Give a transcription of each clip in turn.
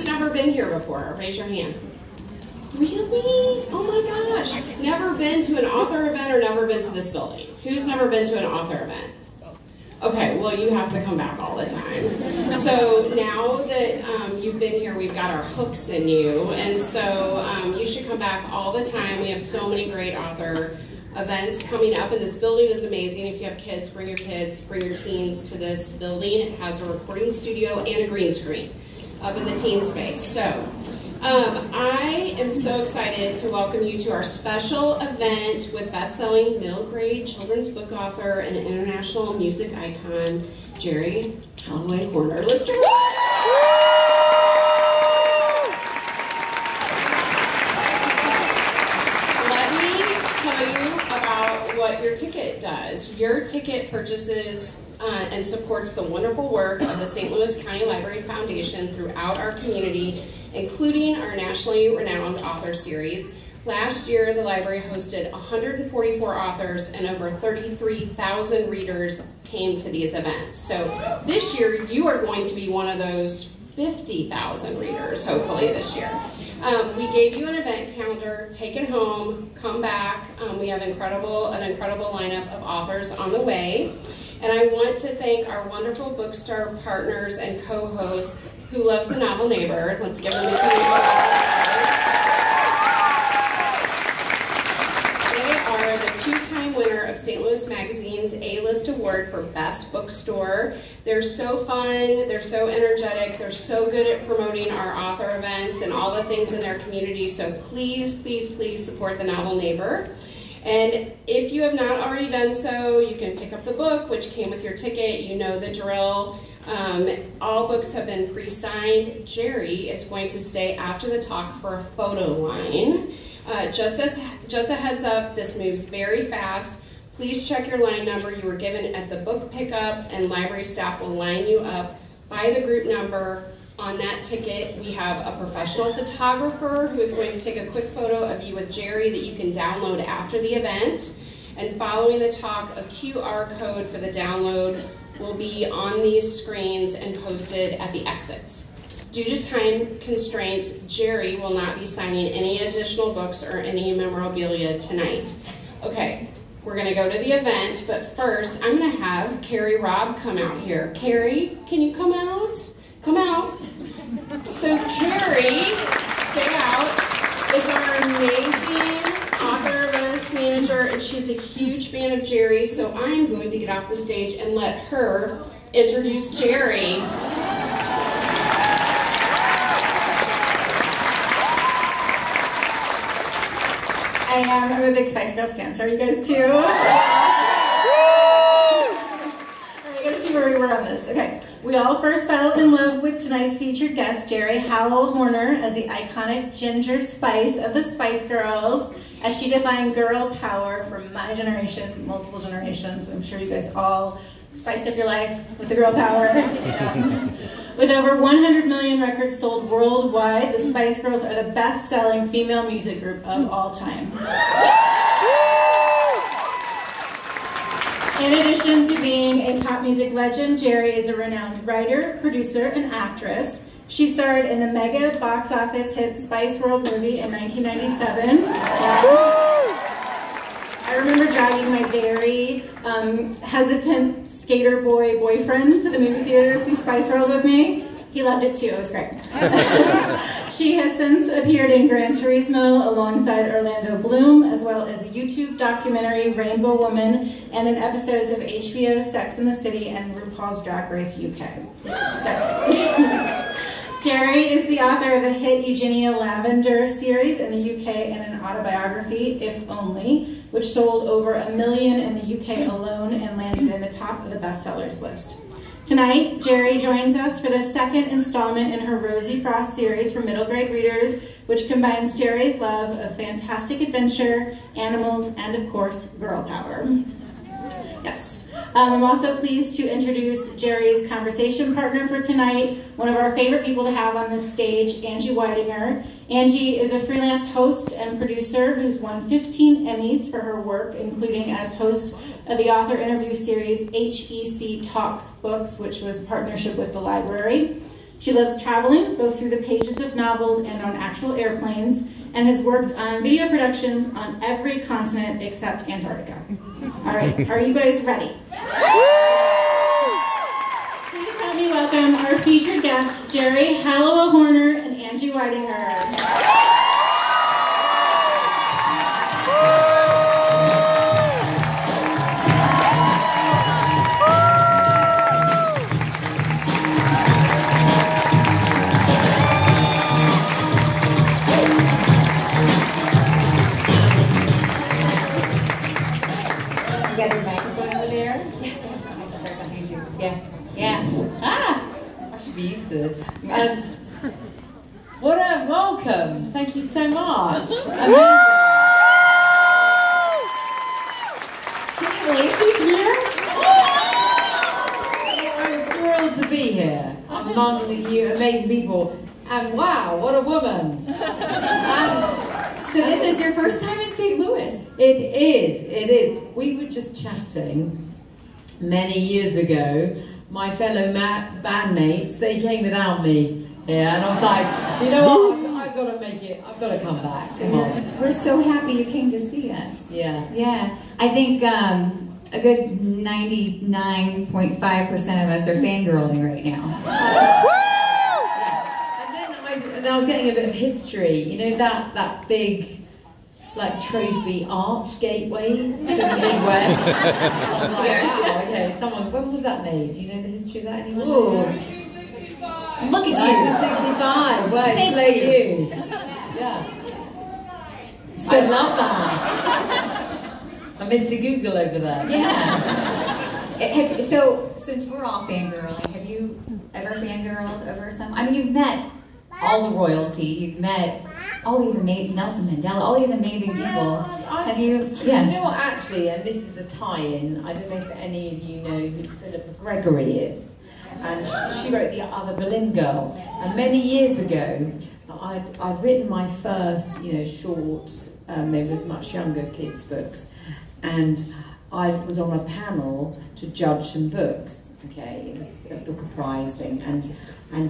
Who's never been here before? Raise your hand. Really? Oh my gosh. Never been to an author event or never been to this building? Who's never been to an author event? Okay, well, you have to come back all the time. So now that you've been here, we've got our hooks in you, and so you should come back all the time. We have so many great author events coming up, and this building is amazing. If you have kids, bring your teens to this building. It has a recording studio and a green screen up in the teen space. So I am so excited to welcome you to our special event with best-selling middle grade children's book author and international music icon, Geri Halliwell-Horner. Let's give it. Let me tell you about what your ticket does. Your ticket purchases and supports the wonderful work of the St. Louis County Library Foundation throughout our community, including our nationally renowned author series. Last year, the library hosted 144 authors and over 33,000 readers came to these events. So this year, you are going to be one of those 50,000 readers, hopefully this year. We gave you an event calendar. Take it home, come back. We have an incredible lineup of authors on the way. And I want to thank our wonderful bookstore partners and co-hosts who loves the novel neighbor. Let's give them a huge round of applause. They are the two-time winner of St. Louis Magazine's A-List Award for Best Bookstore. They're so fun, they're so energetic, they're so good at promoting our author events and all the things in their community, so please, please, please support the novel neighbor. And if you have not already done so, you can pick up the book, which came with your ticket. You know the drill. All books have been pre-signed. Geri is going to stay after the talk for a photo line. Just a heads up, this moves very fast. Please check your line number you were given at the book pickup, and library staff will line you up by the group number. On that ticket, we have a professional photographer who is going to take a quick photo of you with Geri that you can download after the event. And following the talk, a QR code for the download will be on these screens and posted at the exits. Due to time constraints, Geri will not be signing any additional books or any memorabilia tonight. Okay, we're gonna go to the event, but first I'm gonna have Carrie Robb come out here. Carrie, can you come out? Come out. So Carrie, stay out, is our amazing author events manager, and she's a huge fan of Geri, so I'm going to get off the stage and let her introduce Geri. I'm a big Spice Girls fan, so are you guys too? Where we were on this. Okay. We all first fell in love with tonight's featured guest, Geri Halliwell-Horner, as the iconic ginger spice of the Spice Girls, as she defined girl power for my generation, multiple generations. I'm sure you guys all spiced up your life with the girl power. Yeah. With over 100 million records sold worldwide, the Spice Girls are the best-selling female music group of all time. In addition to being a pop music legend, Geri is a renowned writer, producer, and actress. She starred in the mega box office hit Spice World movie in 1997. I remember dragging my very hesitant skater boy boyfriend to the movie theater to see Spice World with me. He loved it too, it was great. She has since appeared in Gran Turismo alongside Orlando Bloom, as well as a YouTube documentary, Rainbow Woman, and in episodes of HBO's Sex and the City and RuPaul's Drag Race UK. Yes. Geri is the author of the hit Eugenia Lavender series in the UK and an autobiography, If Only, which sold over 1 million in the UK alone and landed in the top of the bestsellers list. Tonight, Geri joins us for the second installment in her Rosie Frost series for middle grade readers, which combines Geri's love of fantastic adventure, animals, and of course, girl power. Yes. I'm also pleased to introduce Geri's conversation partner for tonight, one of our favorite people to have on this stage, Angie Weidinger. Angie is a freelance host and producer who's won 15 Emmys for her work, including as host of the author interview series HEC Talks Books, which was a partnership with the library. She loves traveling, both through the pages of novels and on actual airplanes, and has worked on video productions on every continent except Antarctica. All right, are you guys ready? Please help me welcome our featured guests, Geri, Halliwell-Horner, and Angie Whitinger. Got your microphone over there? Sorry, behind you. Yeah. Ah! I should be used to this. What a welcome. Thank you so much. Amazing. Can you believe she's here? I'm thrilled to be here among you amazing people. And wow, what a woman. So this is your first time in St. Louis? It is. We were just chatting many years ago. My fellow bandmates, they came without me. Yeah, and I was like, you know what, I've got to make it, I've got to come back, come on. We're so happy you came to see us. Yeah. Yeah, I think a good 99.5% of us are fangirling right now. And I was getting a bit of history, you know, that big, like, trophy arch gateway to the Midwest. I was like, wow, okay, when was that made? Do you know the history of that anymore? Ooh. Look at you. 1965, well, Thank you. Yeah. So I love that. And Mr. Google over there. Yeah. So, since we're all fangirling, have you ever fangirled over some? I mean, you've met all the royalty, you've met all these amazing, Nelson Mandela, all these amazing people. Have you? Yeah. You know what, actually, and this is a tie-in, I don't know if any of you know who Philippa Gregory is. And she wrote The Other Berlin Girl. And many years ago, I'd written my first, short, they was much younger kids' books. And I was on a panel to judge some books, okay? It was a Booker Prize thing, and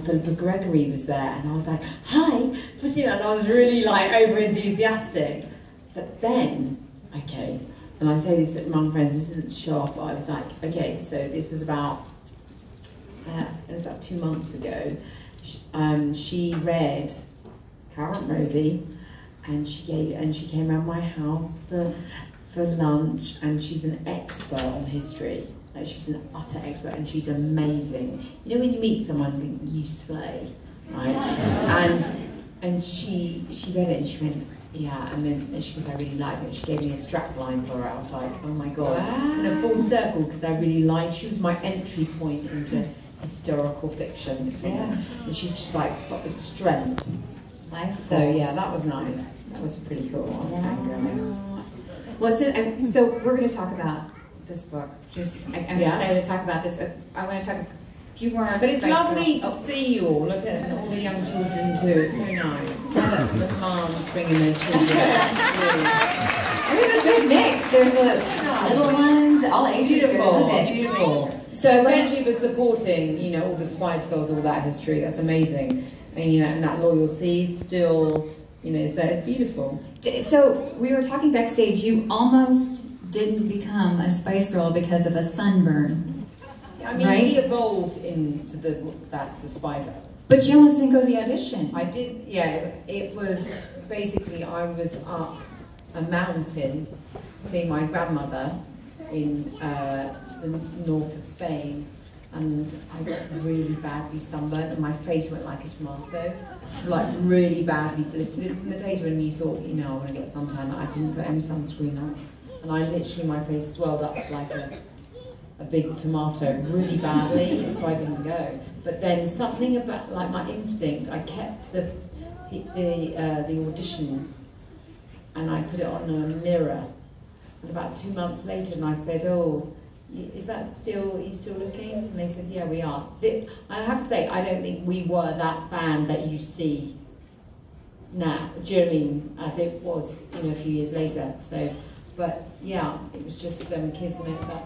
Philippa Gregory was there, and I was like, hi, and I was really like over-enthusiastic. But then, okay, and I say this among friends, this isn't show off, but I was like, okay, so this was about, it was about 2 months ago. She read Current Rosie, and she came around my house for lunch, and she's an expert on history. Like, she's an utter expert, and she's amazing. You know when you meet someone, you slay, right? And she read it, and she went, yeah, and she goes, I really liked it. And she gave me a strap line for it. I was like, oh my god, and a full circle, because I really liked. She was my entry point into historical fiction, this woman, and she's just like got the strength. So yeah, that was nice. That was pretty cool. I was fangirling. Well, so we're going to talk about this book. I'm excited to talk about this, but I want to talk a few more. But it's lovely to see you all. Look at all the young children too. It's so nice. The moms bringing their children. We have a good mix. There's little ones, all ages. Beautiful. So thank you for supporting, all the Spice Girls, all that history. That's amazing. And that loyalty still, is there. It's beautiful. So we were talking backstage. You almost didn't become a Spice Girl because of a sunburn. I mean, right? we evolved into the Spice Girls. But you almost didn't go to the audition. I did. Yeah. It was basically I was up a mountain seeing my grandmother in the north of Spain, and I got really badly sunburned, and my face went like a tomato, like really badly blistered. It was in the days when you thought, I want to get suntan. I didn't put any sunscreen on, and I literally, my face swelled up like a big tomato really badly, so I didn't go. But then something about, like my instinct, I kept the audition, and I put it on a mirror. And about 2 months later, and I said, oh, are you still looking? And they said, yeah, we are. I have to say, I don't think we were that band that you see now, do you know what I mean, as it was, a few years later. So, but yeah, it was just kismet that,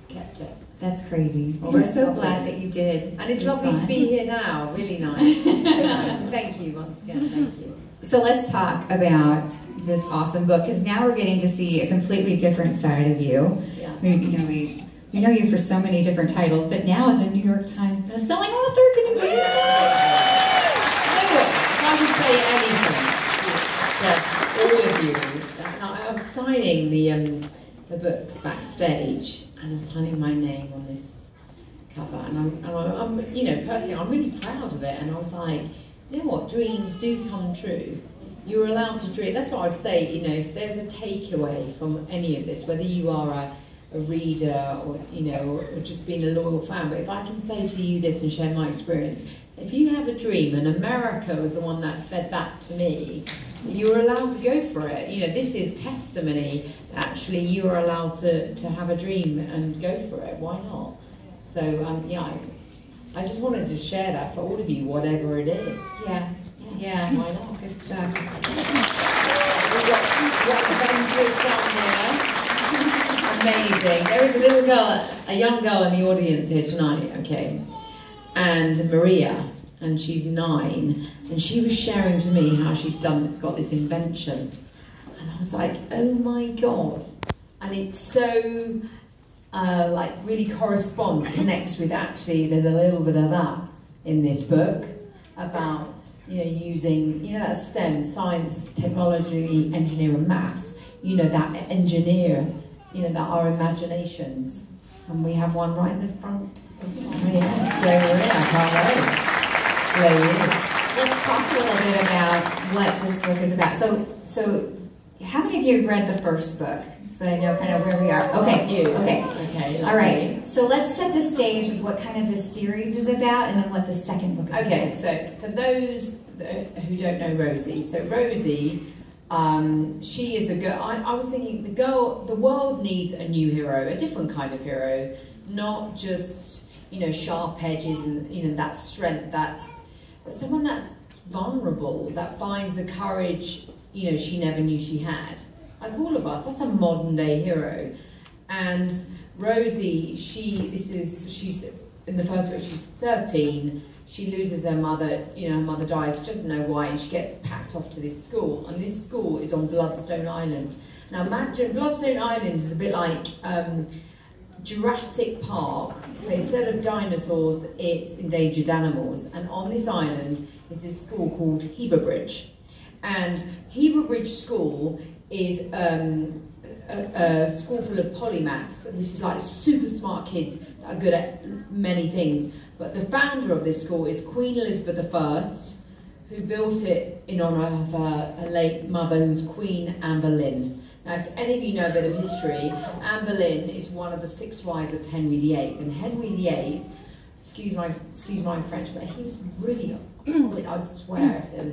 kept it. That's crazy. Well, we're so glad that you did. And it's lovely to be here now. Really nice. So nice. Thank you once again. Thank you. So let's talk about this awesome book, because now we're getting to see a completely different side of you. Yeah. We know you for so many different titles, but now as a New York Times bestselling author, can you believe that? If I would say anything to all of you, I was signing the books backstage, and I was signing my name on this cover, and I'm you know, personally, I'm really proud of it, and I was like, you know what, dreams do come true. You're allowed to dream. That's what I'd say, you know, if there's a takeaway from any of this, whether you are a reader or, you know, or just being a loyal fan, but if I can say to you this and share my experience, if you have a dream, and America was the one that fed that to me, you're allowed to go for it. You know, this is testimony that actually you are allowed to have a dream and go for it. Why not? So, yeah, I just wanted to share that for all of you, whatever it is. Yeah. Why not? Good stuff. We've got vendors down here. Amazing. There is a little girl, a young girl in the audience here tonight, okay? And Maria, and she's 9, and she was sharing to me how she's got this invention. And I was like, oh my God. And it's so, like, really connects with, actually, there's a little bit of that in this book about, you know, using, you know, that STEM, science, technology, engineering, and maths, you know, that engineer, you know, that our imaginations. And we have one right in the front. Yeah, Geri, I can't wait. There you go. Let's talk a little bit about what this book is about. So how many of you have read the first book? So I know kind of where we are. Okay. Okay. All right. So let's set the stage of what kind of this series is about, and then what the second book is about. Okay. So for those who don't know Rosie, so Rosie, she is a girl. I was thinking the world needs a new hero, a different kind of hero, not just, you know, sharp edges and, you know, that strength. But someone that's vulnerable, that finds the courage, you know, she never knew she had. Like all of us, that's a modern day hero. And Rosie, she's in the first book, she's 13. She loses her mother, you know, her mother dies, she doesn't know why, and she gets packed off to this school. And this school is on Bloodstone Island. Now imagine, Bloodstone Island is a bit like Jurassic Park, but instead of dinosaurs, it's endangered animals. And on this island is this school called Heaverbridge. And Heaverbridge School is a school full of polymaths. This is like super smart kids that are good at many things. But the founder of this school is Queen Elizabeth I, who built it in honour of her late mother, who was Queen Anne Boleyn. Now, if any of you know a bit of history, Anne Boleyn is one of the 6 wives of Henry VIII. And Henry VIII, excuse my French, but he was really, I'd swear if there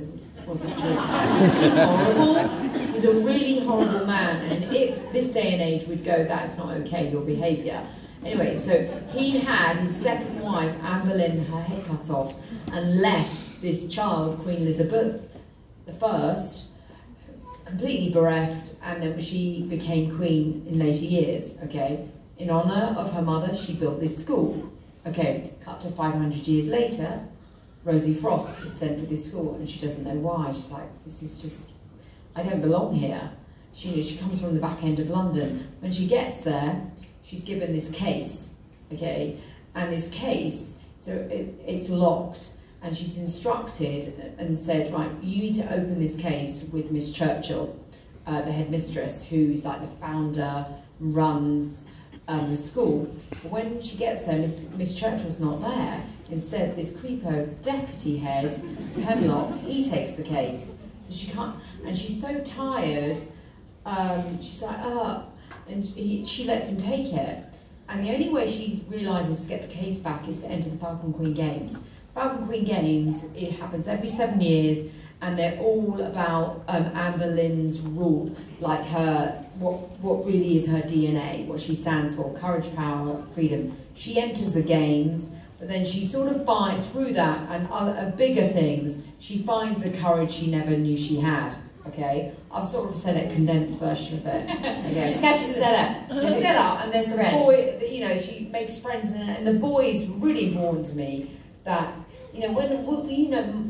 wasn't true. Horrible. He's a really horrible man, and if this day and age would go, that's not okay, your behaviour. Anyway, so he had his second wife, Anne Boleyn, her head cut off, and left this child, Queen Elizabeth I, completely bereft, and then she became queen in later years, okay? In honour of her mother, she built this school. Okay, cut to 500 years later, Rosie Frost is sent to this school, and she doesn't know why. She's like, this is just, I don't belong here. She comes from the back end of London. When she gets there, she's given this case, okay? And this case, so it's locked, and she's instructed and said, right, you need to open this case with Miss Churchill, the headmistress, who is like the founder, runs the school. But when she gets there, Miss Churchill's not there. Instead, this creepo deputy head, Hemlock, he takes the case. So she can't, and she's so tired, she's like, and she lets him take it. And the only way she realises to get the case back is to enter the Falcon Queen Games. Falcon Queen Games, it happens every 7 years, and they're all about Anne Boleyn's rule, like her, what really is her DNA, what she stands for, courage, power, freedom. She enters the games, but then she sort of finds, through that and other bigger things, she finds the courage she never knew she had. Okay, I've sort of said a condensed version of it. Okay. She's got you set up. Set up, and there's a boy. You know, she makes friends, and the boy is really important to me. That when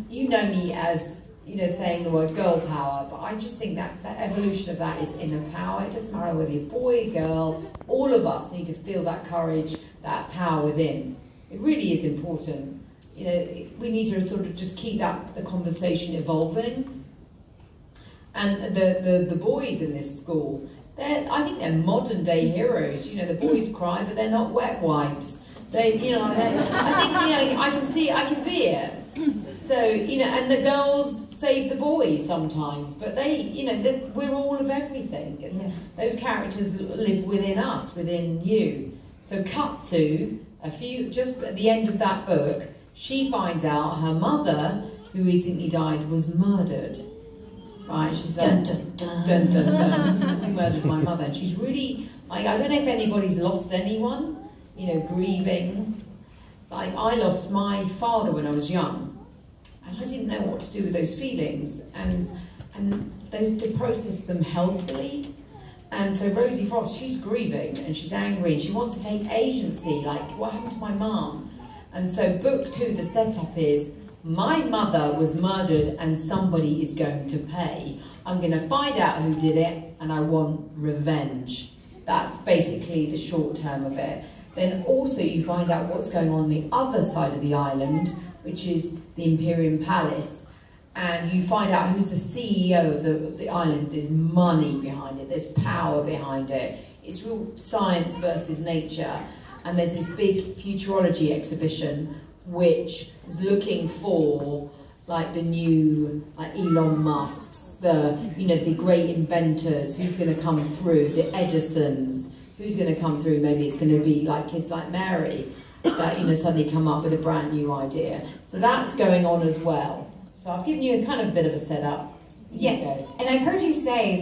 you know me as saying the word girl power, but I just think that the evolution of that is inner power. It doesn't matter whether you're boy, girl. All of us need to feel that courage, that power within. It really is important. We need to sort of just keep the conversation evolving. And the boys in this school, I think they're modern day heroes. The boys cry, but they're not wet wipes. I think I can see it, I can be it. So and the girls save the boys sometimes, but we're all of everything. And those characters live within us, within you. So cut to just at the end of that book, she finds out her mother, who recently died, was murdered. Right, she's like, dun, dun, dun, dun. You murdered my mother. And she's really, I don't know if anybody's lost anyone, grieving. I lost my father when I was young, and I didn't know what to do with those feelings, and those to process them healthily. And so Rosie Frost, she's grieving, and she's angry, and she wants to take agency, like, what happened to my mom? And so book 2, the setup is, my mother was murdered and somebody is going to pay. I'm going to find out who did it and I want revenge. That's basically the short term of it. Then also you find out what's going on the other side of the island, which is the Imperial Palace. And you find out who's the CEO of the island. There's money behind it, there's power behind it. It's real science versus nature. And there's this big futurology exhibition which is looking for the new Elon Musk's, the great inventors, who's going to come through, the Edisons, who's going to come through. Maybe it's going to be like kids like Mary that suddenly come up with a brand new idea. So that's going on as well. So I've given you a kind of bit of a setup. Yeah, and I've heard you say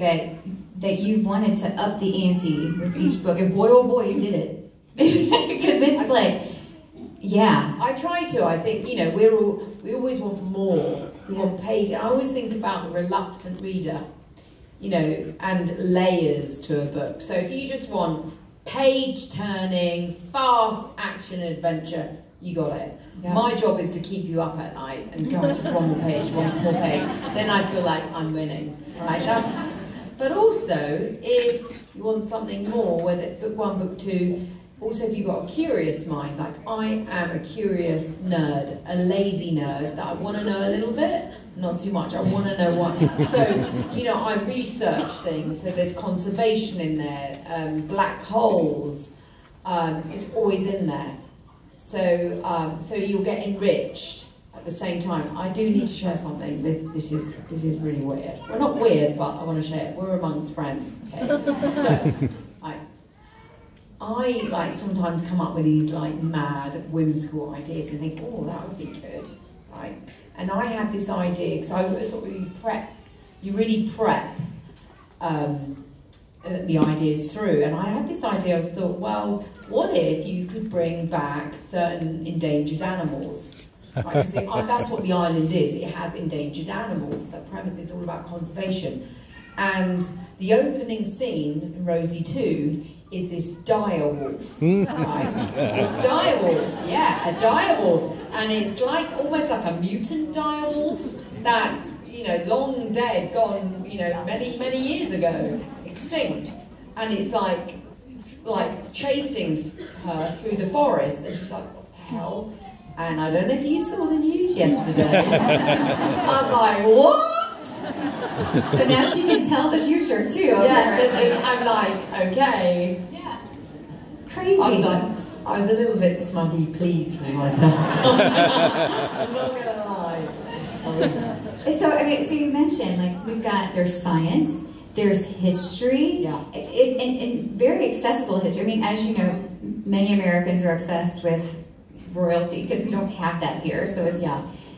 that you wanted to up the ante with each book, and boy oh boy you did it. Because it's yeah. I try to. I think, we always want more. We want page. I always think about the reluctant reader, and layers to a book. So if you just want page-turning, fast action adventure, you got it. Yeah. My job is to keep you up at night and go, just one more page. Then I feel like I'm winning. Right? But also, if you want something more, whether book 1, book 2, also, if you've got a curious mind, like I am a curious nerd, a lazy nerd, that I want to know a little bit, not too much, I want to know what. So, I research things, so there's conservation in there, black holes, it's always in there. So you'll get enriched at the same time. I do need to share something. This is really weird. Well, not weird, but I want to share it. We're amongst friends, okay? So, I sometimes come up with these mad, whimsical ideas and think, oh, that would be good, right? And I had this idea, because I sort of you really prep the ideas through. And I had this idea, I thought, well, what if you could bring back certain endangered animals? Right? Because that's what the island is, it has endangered animals. The premise is all about conservation. And the opening scene in Rosie 2 is this dire wolf, right? This dire wolf, yeah, a dire wolf, and it's almost like a mutant dire wolf that's long dead, gone, many years ago, extinct, and it's like chasing her through the forest, and she's like, what the hell? And I don't know if you saw the news yesterday. I was like, what? So now she can tell the future too. Yeah, I'm like, okay. Yeah, it's crazy. I was a little bit smugly pleased with myself. I'm not gonna lie. So you mentioned there's science, there's history, and very accessible history. I mean, as you know, many Americans are obsessed with royalty because we don't have that here. So it's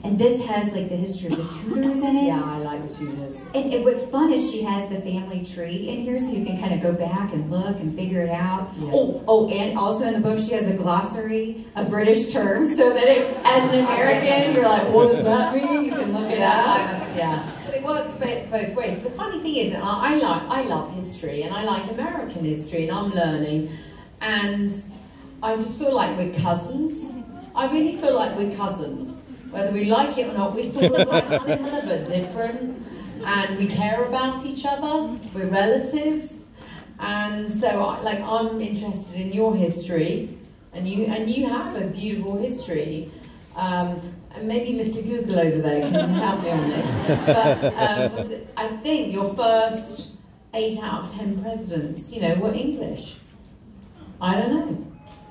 And this has like the history of the Tudors in it. Yeah, I like the Tudors. And what's fun is she has the family tree in here, so you can kind of go back and look and figure it out. Yeah. Oh, and also in the book she has a glossary of British terms, so that if, as an American, you're like, what does that mean? You can look it up. Yeah. But it works both ways. The funny thing is, I love history, and I like American history, and I'm learning, and I just feel like we're cousins. I really feel like we're cousins. Whether we like it or not, we're sort of like similar but different, and we care about each other. We're relatives, and so I'm interested in your history, and you have a beautiful history. And maybe Mr. Google over there can help me on this. But I think your first 8 out of 10 presidents, were English. I don't know.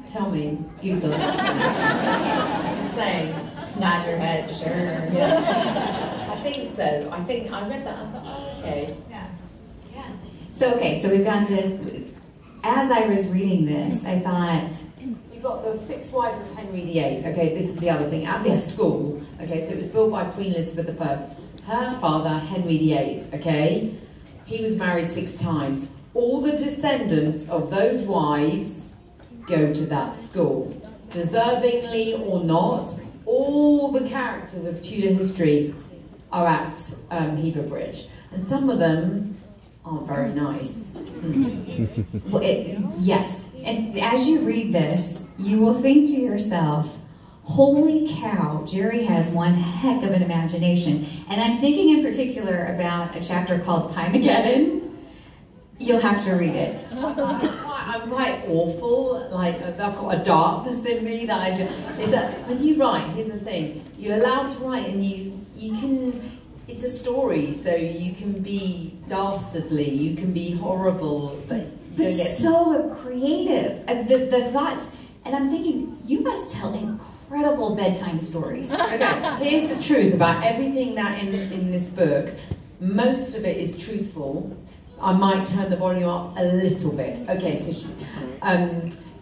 Tell me, Google it. Just saying. Just nod your head, sure. Yeah. I think so. I read that, I thought, oh, okay. Yeah. So we've got this. As I was reading this, I thought, You've got the 6 wives of Henry VIII. Okay, this is the other thing. At this school, okay, so it was built by Queen Elizabeth I. Her father, Henry VIII, okay, he was married 6 times. All the descendants of those wives go to that school. Deservingly or not, all the characters of Tudor history are at Hever Bridge. And some of them aren't very nice. well, yes. And as you read this, you will think to yourself, holy cow, Geri has one heck of an imagination. And I'm thinking in particular about a chapter called Pimageddon. You'll have to read it. I'm quite awful, like I've got a darkness in me that when you write, here's the thing, you're allowed to write and you can, it's a story, so you can be dastardly, you can be horrible, but so creative. The thoughts, and I'm thinking, you must tell incredible bedtime stories. Okay, here's the truth about everything that in this book, most of it is truthful. I might turn the volume up a little bit. Okay, so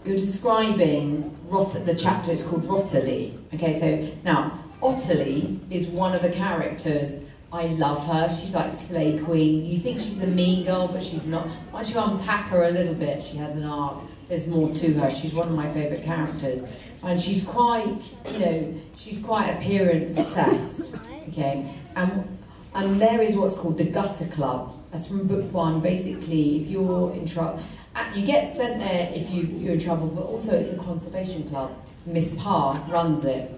you're describing the chapter is called Rotterly. Okay, so now Otterly is one of the characters. I love her. She's like slay queen. You think she's a mean girl, but she's not. Once you unpack her a little bit, she has an arc. There's more to her. She's one of my favourite characters, and she's quite, she's quite appearance obsessed. Okay, and there is what's called the Gutter Club. That's from book 1. Basically, if you're in trouble, you get sent there if you're in trouble, but also it's a conservation club. Miss Parr runs it.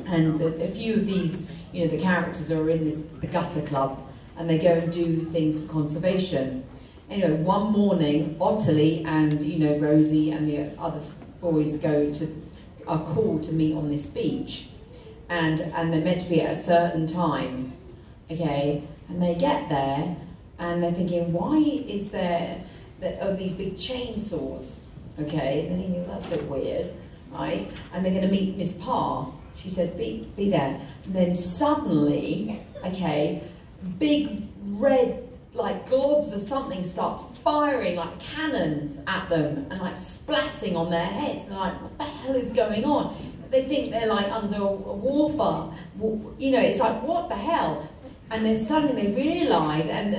And a few of these, the characters are in the Gutter Club, and they go and do things for conservation. Anyway, one morning, Otterly and, Rosie and the other boys are called to meet on this beach. And they're meant to be at a certain time, okay? And they get there, and they're thinking, why is there these big chainsaws? Okay, they're thinking, that's a bit weird, right? And they're going to meet Miss Parr. She said, be there. And then suddenly, okay, big red, like globs of something starts firing like cannons at them and like splatting on their heads. And they're like, what the hell is going on? They think they're like under a warfare. It's like, what the hell? And then suddenly they realise, and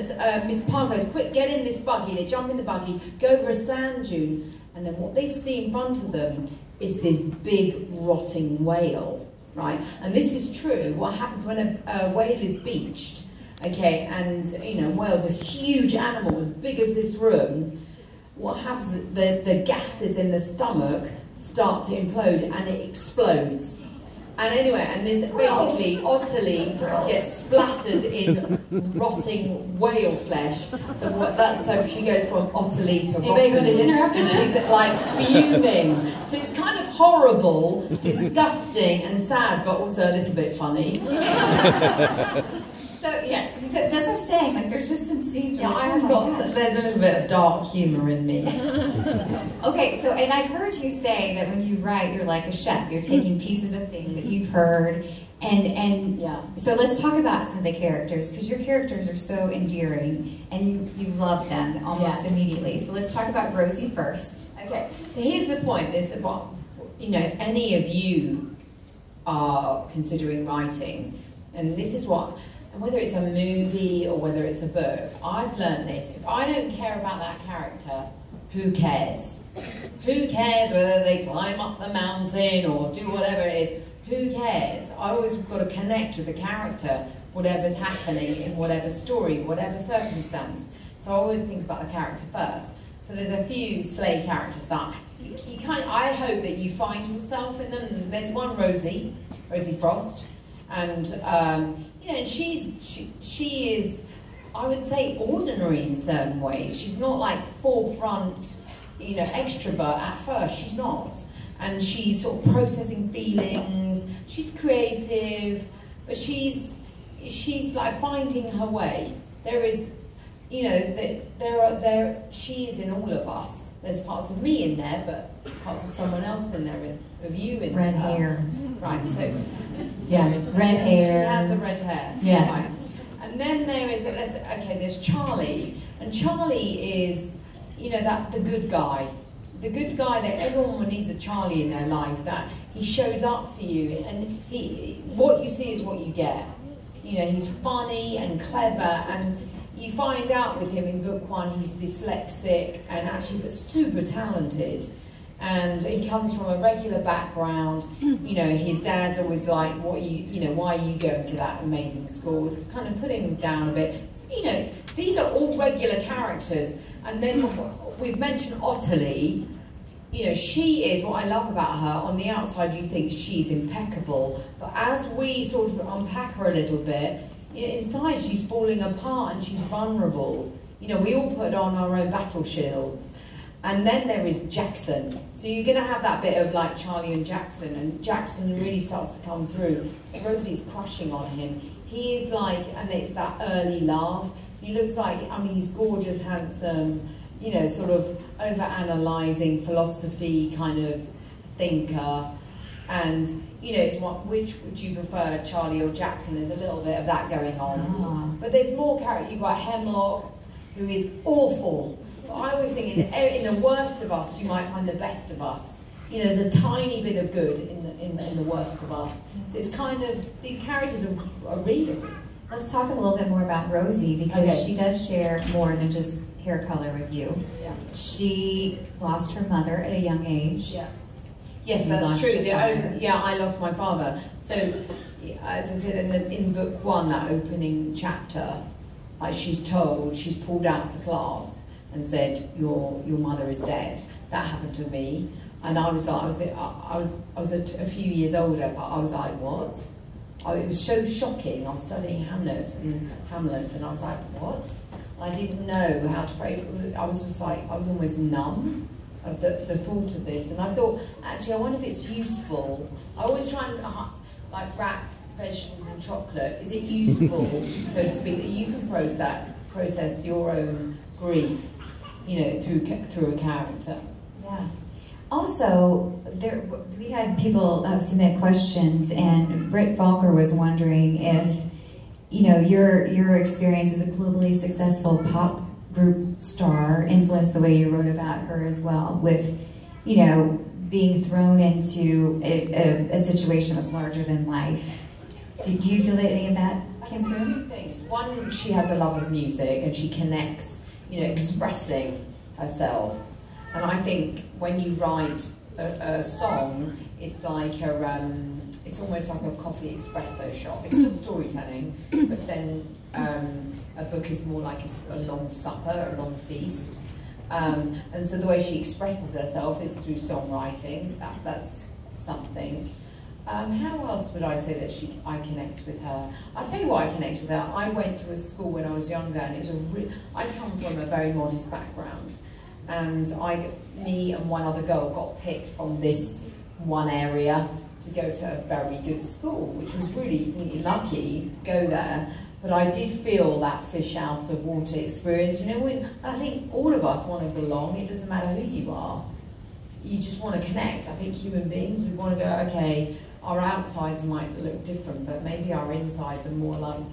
Miss Parr goes, quick, get in this buggy. They jump in the buggy, go over a sand dune, and then what they see in front of them is this big rotting whale, right? And this is true. What happens when a whale is beached, okay, and whales are huge animals, as big as this room. What happens is the gases in the stomach start to implode and it explodes. And anyway, and this basically Otterly gets splattered in rotting whale flesh. So she goes from Otterly to Anybody go to dinner after and this? she's like fuming. So it's kind of horrible, disgusting, and sad, but also a little bit funny. So that's what I'm saying. Like, there's just some scenes. Yeah, like, there's a little bit of dark humour in me. Okay, so, and I've heard you say that when you write, you're like a chef. You're taking pieces of things that you've heard, and yeah. So let's talk about some of the characters, because your characters are so endearing, and you love them almost immediately. So let's talk about Rosie first. Okay, so here's the point. If any of you are considering writing, and this is what, and whether it's a movie or whether it's a book, I've learned this: if I don't care about that character, who cares? Who cares whether they climb up the mountain or do whatever it is? Who cares? I always got to connect with the character, whatever's happening in whatever story, whatever circumstance. So I always think about the character first. So there's a few Slay characters that you kind of, I hope that you find yourself in them. There's one, Rosie Frost, and you know, she is, I would say, ordinary in certain ways. She's not like forefront, you know, extrovert at first. She's not, and she's sort of processing feelings. She's creative, but she's like finding her way. There is, you know, she is in all of us. There's parts of me in there, but parts of someone else in there, of you in red there. hair. Right. So yeah, red hair. She has the red hair. Yeah. Right. And then there is, there's Charlie, and Charlie is, you know, the good guy that everyone needs a Charlie in their life, that he shows up for you, and what you see is what you get. You know, he's funny and clever, and you find out with him in book 1 he's dyslexic and actually but super talented. And he comes from a regular background. You know, his dad's always like, you know, why are you going to that amazing school? It's kind of putting him down a bit. You know, these are all regular characters. And then we've mentioned Ottilie. You know, she is, what I love about her, on the outside you think she's impeccable, but as we sort of unpack her a little bit, you know, inside she's falling apart and she's vulnerable. You know, we all put on our own battle shields. And then there is Jackson. So you're going to have that bit of like Charlie and Jackson really starts to come through. Rosie's crushing on him. He is like, and it's that early laugh. He looks like, I mean, he's gorgeous, handsome, you know, sort of over-analysing, philosophy kind of thinker. And, you know, it's which would you prefer, Charlie or Jackson? There's a little bit of that going on. But there's more character. You've got Hemlock, who is awful. But I always think in the worst of us, you might find the best of us. You know, there's a tiny bit of good in the worst of us. So it's kind of, these characters are real. Let's talk a little bit more about Rosie, because she does share more than just hair color with you. Yeah. She lost her mother at a young age. Yeah. Yes, that's true. Yeah, I lost my father. So, as I said, in book 1, that opening chapter, like she's pulled out of the class and said, your mother is dead. That happened to me, and I was a few years older, but I was like, what? It was so shocking. I was studying Hamlet, and I was like, what? I didn't know how to pray for it. I was just like, I was almost numb of the thought of this, and I thought, actually, I wonder if it's useful. I always try and like wrap vegetables in chocolate. Is it useful, so to speak, that you can process your own grief, you know, through a character? Yeah. Also, we had people submit questions, and Britt Falker was wondering if, you know, your experience as a globally successful pop group star influenced the way you wrote about her as well, with, you know, being thrown into a situation that's larger than life. Do you feel that any of that came through? Two things. One, she has a love of music, and she connects, you know, expressing herself. And I think when you write a song, it's like it's almost like a coffee espresso shot. It's still storytelling, but then a book is more like a long supper, a long feast. And so the way she expresses herself is through songwriting. That's something. How else would I say that I connect with her? I'll tell you what I connect with her. I went to a school when I was younger, and it was I come from a very modest background. And me and one other girl got picked from this one area to go to a very good school, which was really, really lucky to go there. But I did feel that fish out of water experience. You know, and I think all of us want to belong. It doesn't matter who you are. You just want to connect. I think human beings, we want to go, okay, our outsides might look different, but maybe our insides are more like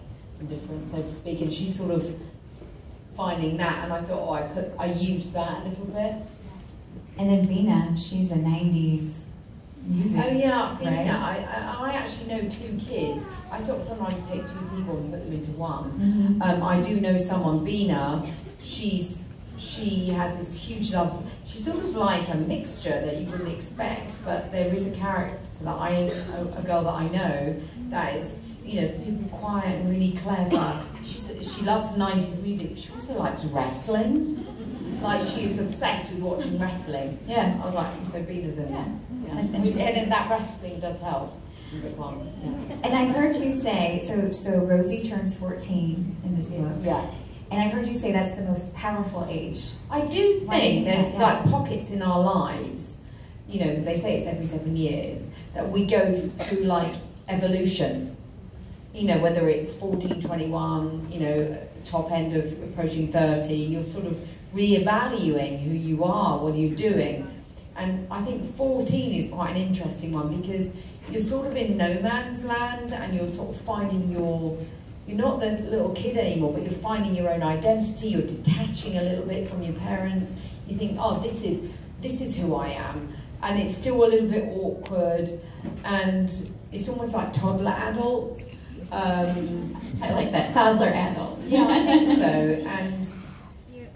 different, so to speak. And she's sort of finding that, and I thought, I used that a little bit. And then Vina, she's a 90s music. Oh yeah, I've been right? there. I actually know 2 kids. I sort of sometimes take 2 people and put them into one. I do know someone, Bina. She has this huge love. She's sort of like a mixture that you wouldn't expect, but there is a character that a girl that I know that is, you know, super quiet and really clever. She loves 90s music, but she also likes wrestling. Like, she is obsessed with watching wrestling. Yeah. I was like, so Bina's in there. Yeah. That's interesting. And that wrestling does help. Yeah. And I've heard you say, so Rosie turns 14 in this book. Yeah. And I've heard you say that's the most powerful age. I do think there's yeah. like pockets in our lives, you know, they say it's every 7 years, that we go through like evolution. You know, whether it's 14, 21, you know, top end of approaching 30, you're sort of re-evaluating who you are, what you're doing. And I think 14 is quite an interesting one because you're sort of in no man's land and you're sort of finding you're not the little kid anymore, but you're finding your own identity, you're detaching a little bit from your parents. You think, oh, this is who I am. And it's still a little bit awkward and it's almost like toddler adult. I like that, toddler adult. Yeah, I think so.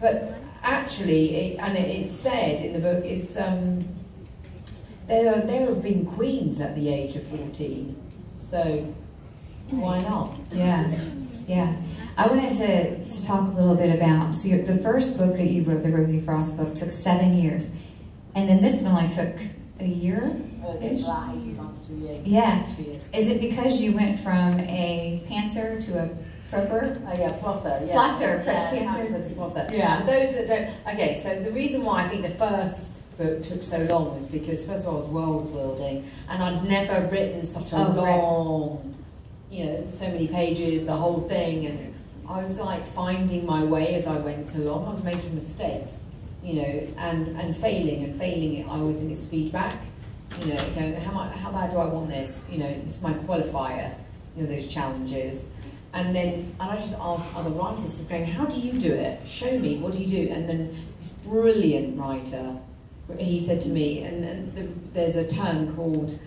But actually, it's said in the book, it's there have been queens at the age of 14, so why not? Yeah, yeah. I wanted to talk a little bit about, so the first book that you wrote, the Rosie Frost book, took 7 years, and then this one only took a year? It's about 18 months, 2 years. Yeah. 2 years. Is it because you went from a pantser to a prepper? Oh yeah, plotter. Yeah. Plotter, yeah, pantser. pantser to plotter. Yeah. For those that don't, okay, so the reason why I think the first book took so long was because first of all I was world building and I'd never written such a long, you know, so many pages, the whole thing, and I was like finding my way as I went along. I was making mistakes, you know, and failing. I was in its feedback, you know, going, how bad do I want this? You know, this is my qualifier, you know, those challenges. And I just asked other writers, going, how do you do it? Show me, what do you do? And then this brilliant writer, he said to me, and there's a term called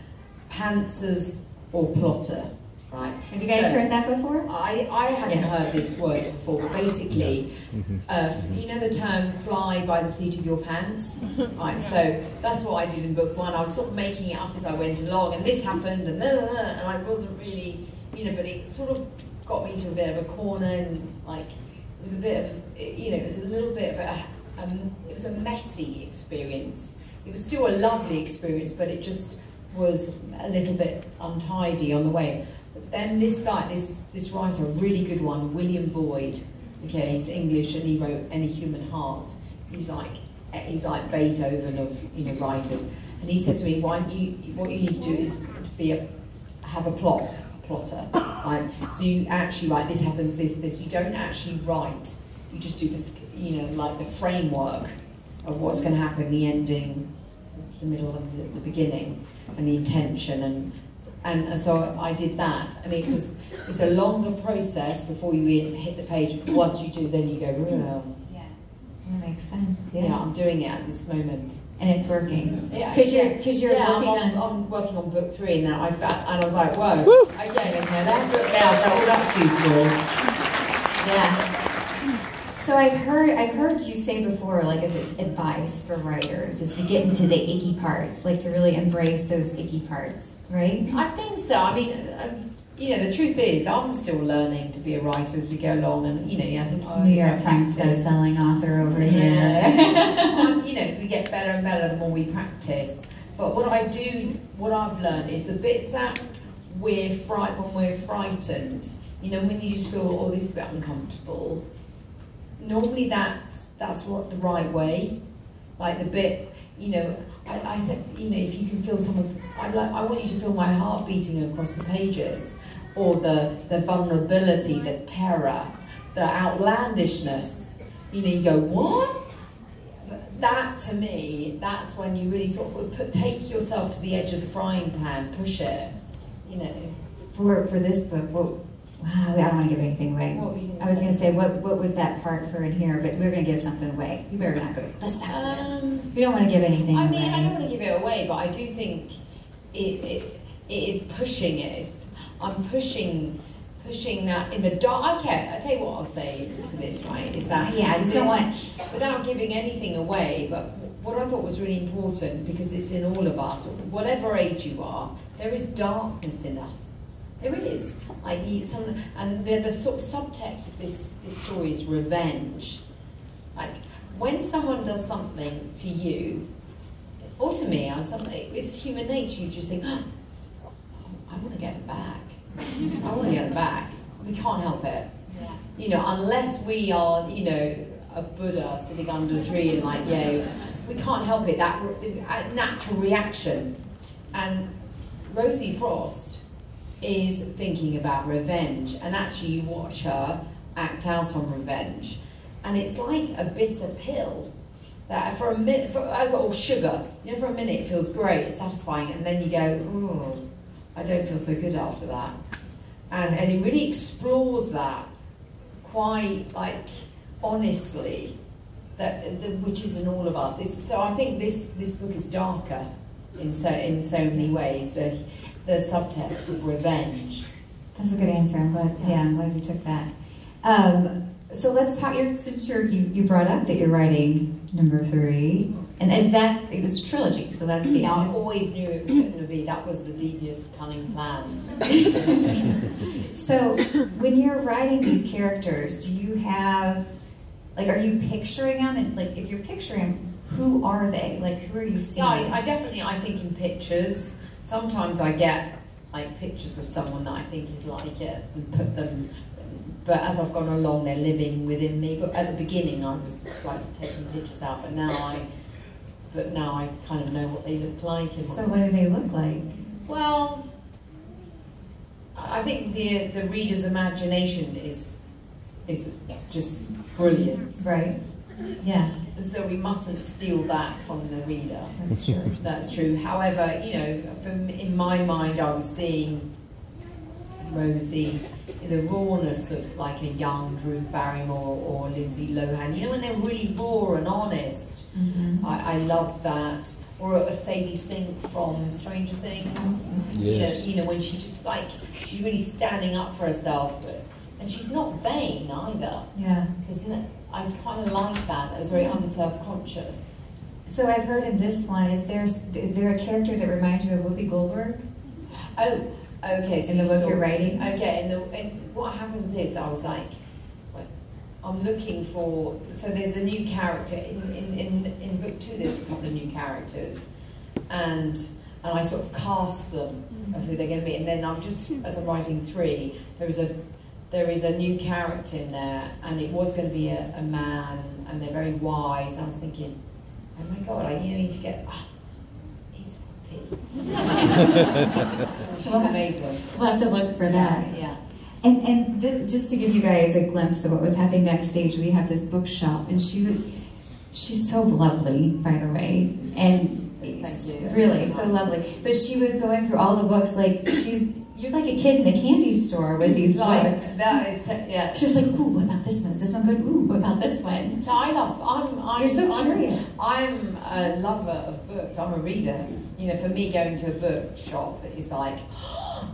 pantsers or plotter, right? Have you guys heard that before? I hadn't heard this word before, but basically, you know the term fly by the seat of your pants? Right, so that's what I did in book 1. I was sort of making it up as I went along, and this happened, and I wasn't really, you know, but it sort of got me into a bit of a corner, and like, it was a bit of, you know, it was a little bit of it was a messy experience. It was still a lovely experience, but it just was a little bit untidy on the way. But then this guy, this writer, a really good one, William Boyd, okay, he's English and he wrote Any Human Heart. He's like Beethoven of, you know, writers. And he said to me, what you need to do is to have a plotter, right? So you actually write, this happens, this. You don't actually write, you just do this, you know, like the framework of what's going to happen, the ending, the middle and the beginning, and the intention, and so I did that, and it's a longer process before you hit the page. Once you do, then you go, oh. Yeah, that makes sense. Yeah. Yeah, I'm doing it at this moment, and it's working. Yeah, because you're yeah, working I'm working on book 3 and I was like, whoa. Woo! Okay, then that book there, I was like, oh, that's useful. Yeah. So I've heard you say before, like, as advice for writers, is to get into the icky parts, like to really embrace those icky parts, right? I think so. I mean, you know, the truth is, I'm still learning to be a writer as we go along, and you know, I think New York Times best-selling author over here. You know, we get better and better the more we practice. But what I've learned is the bits that when we're frightened, you know, when you just feel, oh, this is a bit uncomfortable. Normally that's what the right way, like the bit, you know, I said, you know, if you can feel I want you to feel my heart beating across the pages, or the vulnerability, the terror, the outlandishness, you know, you go, what? That, to me, that's when you really sort of take yourself to the edge of the frying pan, push it, you know. For this book, wow, I don't want to give anything away. I was going to say, what was that part for in here, but we're going to give something away. You better not go. Let's talk. We don't want to give anything away. I mean, I don't want to give it away, but I do think it is pushing it. I'm pushing that in the dark. Okay, I tell you what I'll say to this, right? Is that I just don't want, without giving anything away, but what I thought was really important, because it's in all of us, whatever age you are, there is darkness in us. There is. And the sort of subtext of this story is revenge. Like, when someone does something to you, or to me, it's human nature. You just think, oh, I want to get it back. I want to get it back. We can't help it. yeah. You know, unless we are, you know, a Buddha sitting under a tree and like, we can't help it. That natural reaction. And Rosie Frost is thinking about revenge, and actually you watch her act out on revenge, and it's like a bitter pill that for a minute, or sugar, you know, for a minute it feels great, it's satisfying, and then you go, oh, I don't feel so good after that. And it really explores that quite, like, honestly, which is in all of us. So I think this book is darker in so many ways. The subtext of revenge. That's a good answer. I'm glad. Yeah, I'm glad you took that. So let's talk. Since you brought up that you're writing number 3, and it was a trilogy. So that's the. I always knew it was going to be. That was the devious, cunning plan. So when you're writing these characters, do you have, like, are you picturing them? And, like, if you're picturing them, who are they? Like, who are you seeing? Yeah, I think in pictures. Sometimes I get like pictures of someone that I think is like it and put them, but as I've gone along they're living within me. But at the beginning I was like taking pictures out, but now I kind of know what they look like. So what do they look like? Well, I think the reader's imagination is just brilliant. Right. Yeah. And so we mustn't steal that from the reader. That's true. That's true. However, you know, in my mind, I was seeing Rosie, the rawness of like a young Drew Barrymore or Lindsay Lohan. You know, when they're really raw and honest. Mm-hmm. I loved that. Or a Sadie Sink from Stranger Things. Yes. You know, when she's really standing up for herself, and she's not vain either. Yeah. Isn't it? I kind of like that. It was very unself-conscious. So I've heard in this one, is there a character that reminds you of Whoopi Goldberg? Oh, okay. So in the book you're writing? Okay, and what happens is I was like, I'm looking for. So there's a new character in book 2. There's a couple of new characters, and I sort of cast them of who they're going to be, and then as I'm writing 3, there is a new character in there, and it was going to be a man, and they're very wise. And I was thinking, oh my God, you need to get, he's Whoopi. She's amazing. We'll have to look for that. Yeah. And this, just to give you guys a glimpse of what was happening backstage, we have this bookshelf, and she's so lovely, by the way, and really so lovely. But she was going through all the books, like you're like a kid in a candy store with these books. That is, yeah. She's like, ooh, what about this one? Is this one good? Ooh, what about this one? You're so curious. I'm a lover of books. I'm a reader. You know, for me, going to a bookshop is like,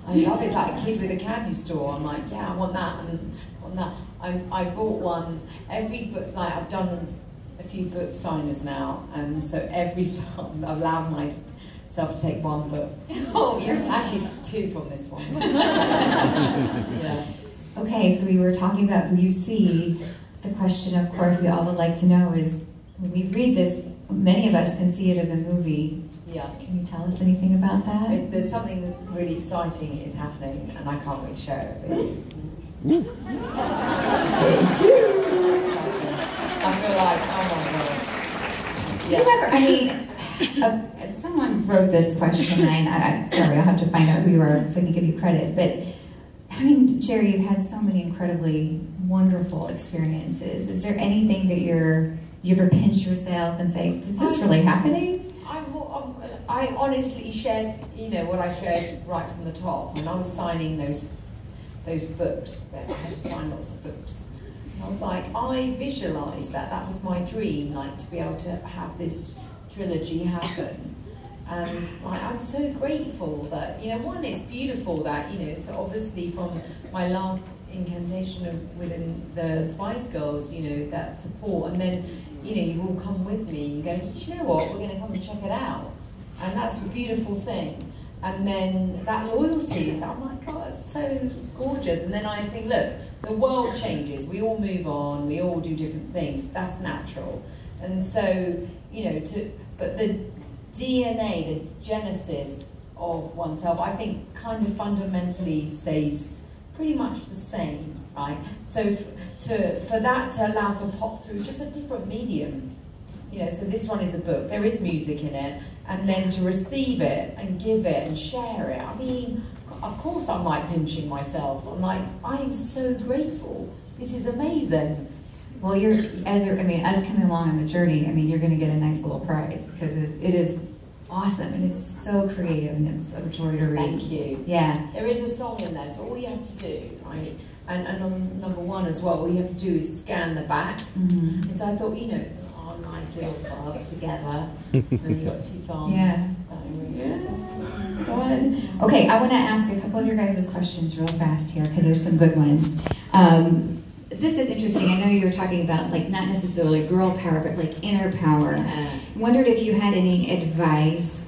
I love it. It's like a kid with a candy store. I'm like, yeah, I want that and I want that. I bought one. Every book, like I've done a few book signers now, and so I've allowed myself to take one book. Oh, actually it's 2 from this one. Yeah. Okay, so we were talking about who you see. The question, of course, we all would like to know is, when we read this, many of us can see it as a movie. Yeah. Can you tell us anything about that? There's something that really exciting is happening, and I can't wait to share it with you. Stay tuned. I feel like, oh my God. Do you ever, I mean, someone wrote this question, and I'm sorry, I'll have to find out who you are so I can give you credit, but I mean, Geri, you've had so many incredibly wonderful experiences. Is there anything that you ever pinch yourself and say, is this really happening? I honestly shared, you know, what I shared right from the top. When I was signing those books, that I had to sign lots of books. And I was like, I visualised that. That was my dream, like to be able to have this trilogy happen. And I'm so grateful that, you know, one, it's beautiful that, you know, so obviously from my last incantation within the Spice Girls, you know, that support, and then, you know, you all come with me and go, you know what, we're going to come and check it out. And that's a beautiful thing. And then that loyalty is, oh my God, it's so gorgeous. And then I think, look, the world changes, we all move on, we all do different things, that's natural. And so, you know, but the DNA, the genesis of oneself, I think kind of fundamentally stays pretty much the same, right? So for that to allow to pop through just a different medium, you know, so this one is a book, there is music in it, and then to receive it and give it and share it, I mean, of course I'm like pinching myself, I'm like, I am so grateful, this is amazing. Well, as coming along on the journey, I mean, you're going to get a nice little prize because it is awesome and it's so creative and it's a joy to read. Thank you. Yeah. There is a song in there, so all you have to do, right? And on number one as well, all you have to do is scan the back. Mm-hmm. And so I thought, you know, it's a nice little club together, and you got 2 songs. Yeah. Okay, I want to ask a couple of your guys' questions real fast here because there's some good ones. This is interesting. I know you were talking about, like, not necessarily girl power, but like inner power. Yeah. Wondered if you had any advice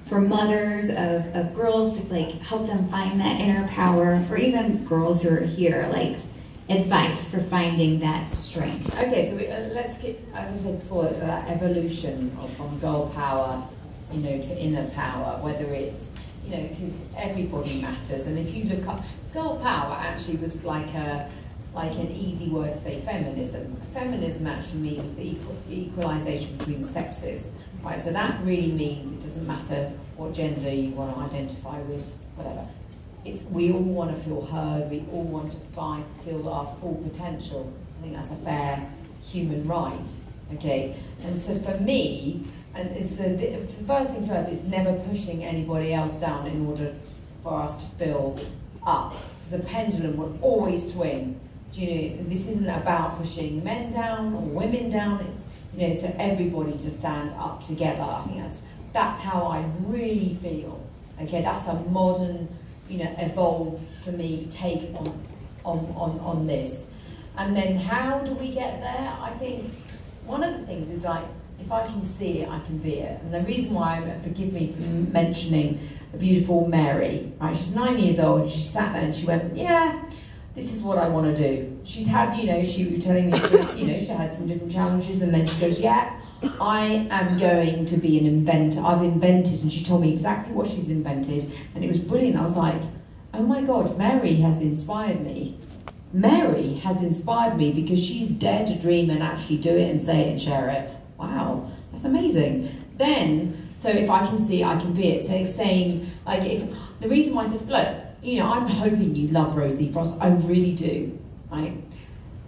for mothers of girls to, like, help them find that inner power, or even girls who are here, like, advice for finding that strength. Okay, so let's keep, as I said before, that evolution from girl power, you know, to inner power, whether it's, you know, because everybody matters. And if you look up, girl power actually was like an easy word to say feminism. Feminism actually means the equalization between the sexes, right? So that really means it doesn't matter what gender you want to identify with, whatever. We all want to feel heard, we all want to feel our full potential. I think that's a fair human right, okay? And so for me, and it's the first things first, it's never pushing anybody else down in order for us to fill up. Because the pendulum will always swing. Do you know, this isn't about pushing men down or women down, it's, you know, so everybody to stand up together. I think that's how I really feel. Okay, that's a modern, you know, evolved for me take on this. And then how do we get there? I think one of the things is, like, if I can see it, I can be it. And the reason why, forgive me for mentioning the beautiful Mary, right? She's 9 years old, and she sat there and she went, yeah, this is what I want to do. She's had, you know, she was telling me, she had some different challenges, and then she goes, yeah, I am going to be an inventor. I've invented, and she told me exactly what she's invented, and it was brilliant. I was like, oh my God, Mary has inspired me. Mary has inspired me because she's dared to dream and actually do it and say it and share it. Wow, that's amazing. Then, so if I can see it, I can be it. So saying, like, if the reason why I said, look, you know, I'm hoping you love Rosie Frost. I really do, right?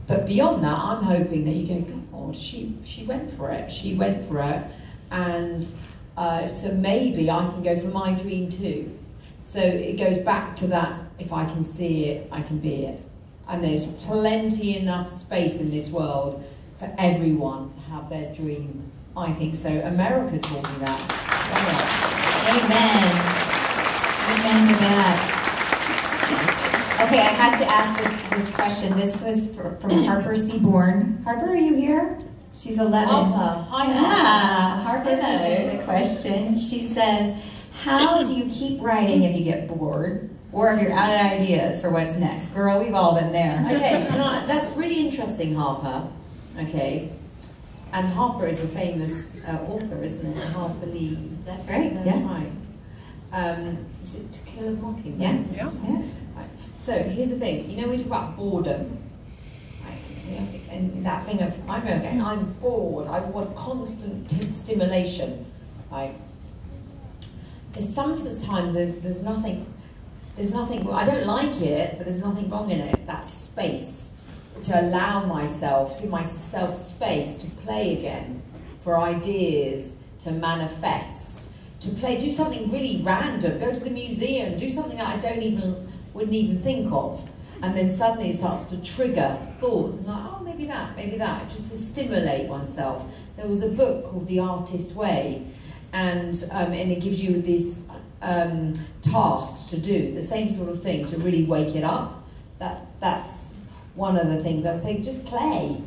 But beyond that, I'm hoping that you go, God, she went for it. She went for it, and so maybe I can go for my dream too. So it goes back to that: if I can see it, I can be it. And there's plenty enough space in this world for everyone to have their dream. I think so. America taught me that. Amen. Amen to that. Okay, I have to ask this question. This was from Harper Seaborn. Harper, are you here? She's 11. Harper, hi. Yeah, Harper sent me the question. She says, how do you keep writing if you get bored, or if you're out of ideas for what's next? Girl, we've all been there. Okay, that's really interesting, Harper. Okay, and Harper is a famous author, isn't it? Harper Lee. That's right. That's yeah. right. Is it To Kill a Mockingbird? Yeah. Right. So here's the thing. You know, we talk about boredom, right? And that thing of I'm bored. I want constant stimulation, right? There's sometimes there's nothing. I don't like it, but there's nothing wrong in it. That's space to allow myself, to give myself space to play again, for ideas to manifest, to do something really random, go to the museum, do something that I wouldn't even think of, and then suddenly it starts to trigger thoughts, and like, oh, maybe that, just to stimulate oneself. There was a book called The Artist's Way, and it gives you these tasks to do, the same sort of thing, to really wake it up. That's one of the things I would say. Just play,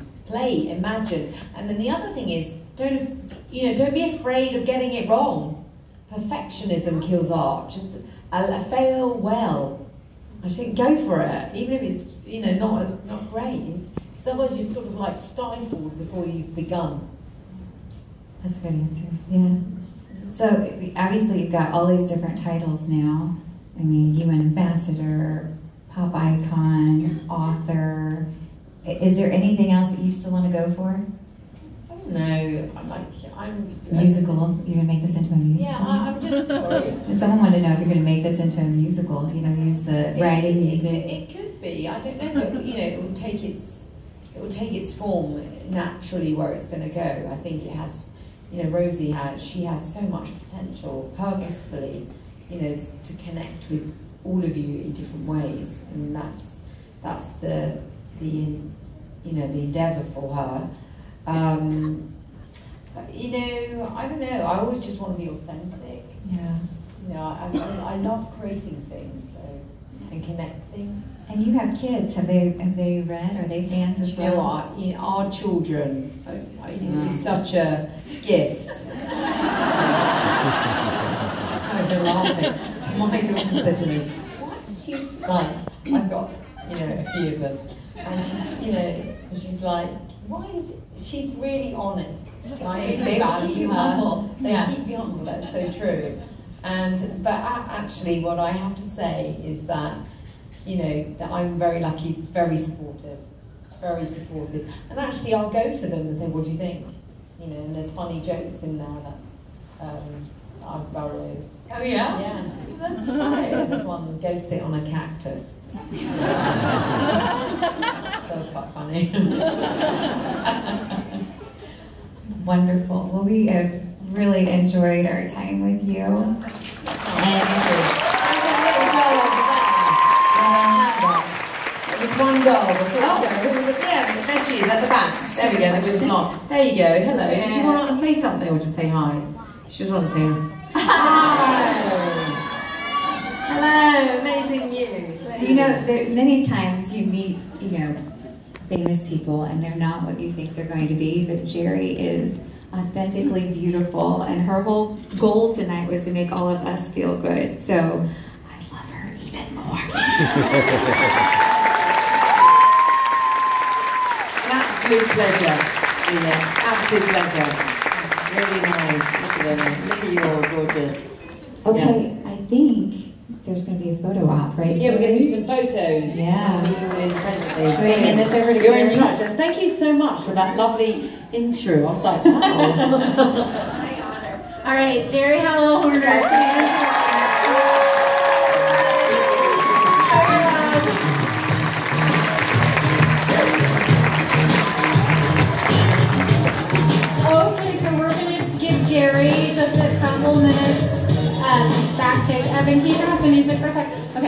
imagine. And then the other thing is, don't be afraid of getting it wrong. Perfectionism kills art. Just fail well. I think go for it, even if it's not great. Because otherwise you're sort of like stifled before you've begun. That's a good answer. Yeah. So obviously you've got all these different titles now. I mean, UN ambassador, pop icon, author. Is there anything else that you still want to go for? I don't know. I'm musical. You're gonna make this into a musical? Yeah, I'm just sorry. And someone wanted to know if you're gonna make this into a musical. Use the writing, music. It could be. I don't know, but it will take its form naturally where it's going to go. I think it has. Rosie has so much potential, purposefully, to connect with all of you in different ways, and that's the endeavour for her. But I don't know. I always just want to be authentic. Yeah. I love creating things, and connecting. And you have kids. Have they read? Are they fans as well? Our children is such a gift. I've been laughing. My daughter said to me, "What?" She's like, I've got a few of them, and she's like, "Why did you?" She's really honest. I really value her. Humble. They keep you humble. That's so true. But actually, what I have to say is that. That I'm very lucky, very supportive. And actually I'll go to them and say, what do you think? And there's funny jokes in there that I've borrowed. Oh yeah? Yeah. That's fine. There's one, go sit on a cactus. That was quite funny. Wonderful. Well, we have really enjoyed our time with you. There's one girl. There she is at the back. There we go. There's not. There you go. Hello. Did you want to say something or just say hi? She just wants to say hi. Hello. Amazing news. There many times you meet, famous people and they're not what you think they're going to be, but Geri is authentically beautiful, and her whole goal tonight was to make all of us feel good. So I love her even more. Absolute pleasure, absolute pleasure. Really nice. Look at them. Look at you all, gorgeous. Okay, yeah. I think there's going to be a photo op, right? Yeah, we're going to do some photos. Yeah. So we're going to hand this over to You're in Geri. charge. And thank you so much for that lovely intro. I was like, wow. My honor. All right, Geri Halliwell-Horner.